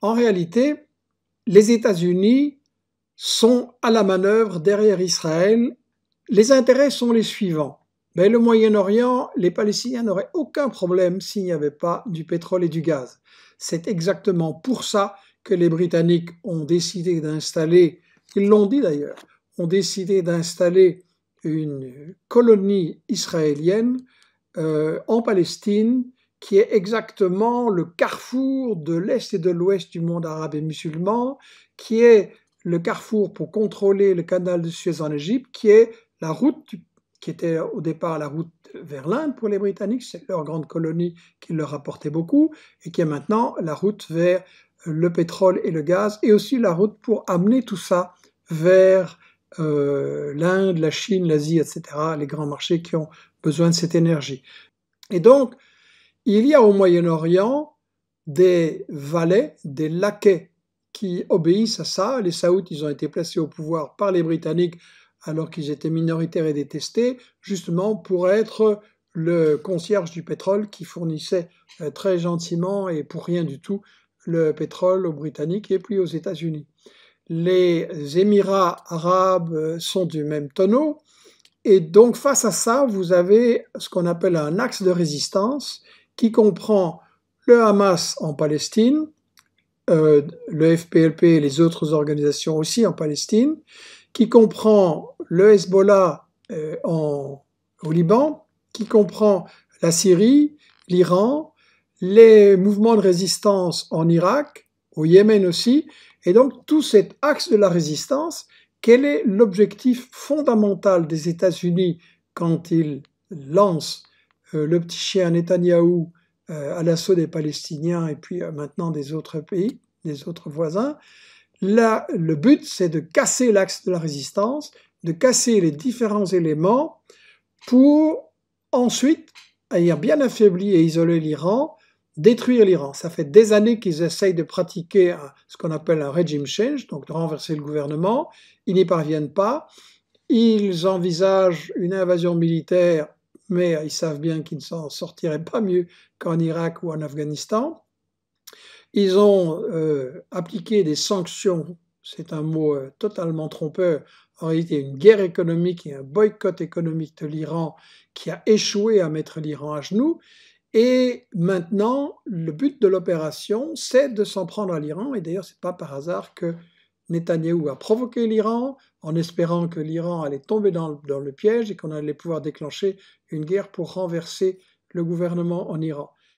En réalité, les États-Unis sont à la manœuvre derrière Israël. Les intérêts sont les suivants. Le Moyen-Orient, les Palestiniens n'auraient aucun problème s'il n'y avait pas du pétrole et du gaz. C'est exactement pour ça que les Britanniques ont décidé d'installer, ils l'ont dit d'ailleurs, ont décidé d'installer une colonie israélienne en Palestine, qui est exactement le carrefour de l'Est et de l'Ouest du monde arabe et musulman, qui est le carrefour pour contrôler le canal de Suez en Égypte, qui est la route, qui était au départ la route vers l'Inde pour les Britanniques, c'est leur grande colonie qui leur apportait beaucoup, et qui est maintenant la route vers le pétrole et le gaz, et aussi la route pour amener tout ça vers l'Inde, la Chine, l'Asie, etc., les grands marchés qui ont besoin de cette énergie. Et donc, il y a au Moyen-Orient des valets, des laquais qui obéissent à ça. Les Saouds, ils ont été placés au pouvoir par les Britanniques alors qu'ils étaient minoritaires et détestés, justement pour être le concierge du pétrole qui fournissait très gentiment et pour rien du tout le pétrole aux Britanniques et puis aux États-Unis. Les Émirats arabes sont du même tonneau. Et donc, face à ça, vous avez ce qu'on appelle un axe de résistance qui comprend le Hamas en Palestine, le FPLP et les autres organisations aussi en Palestine, qui comprend le Hezbollah au Liban, qui comprend la Syrie, l'Iran, les mouvements de résistance en Irak, au Yémen aussi. Et donc, tout cet axe de la résistance, quel est l'objectif fondamental des États-Unis quand ils lancent le petit chien Netanyahou à l'assaut des Palestiniens et puis maintenant des autres pays, des autres voisins? Là, le but, c'est de casser l'axe de la résistance, de casser les différents éléments pour ensuite, ayant bien affaibli et isolé l'Iran, détruire l'Iran. Ça fait des années qu'ils essayent de pratiquer ce qu'on appelle un regime change, donc de renverser le gouvernement. Ils n'y parviennent pas. Ils envisagent une invasion militaire, mais ils savent bien qu'ils ne s'en sortiraient pas mieux qu'en Irak ou en Afghanistan. Ils ont appliqué des sanctions, c'est un mot totalement trompeur, en réalité une guerre économique et un boycott économique de l'Iran qui a échoué à mettre l'Iran à genoux. Et maintenant, le but de l'opération, c'est de s'en prendre à l'Iran. Et d'ailleurs, ce n'est pas par hasard que Netanyahou a provoqué l'Iran en espérant que l'Iran allait tomber dans le piège et qu'on allait pouvoir déclencher une guerre pour renverser le gouvernement en Iran.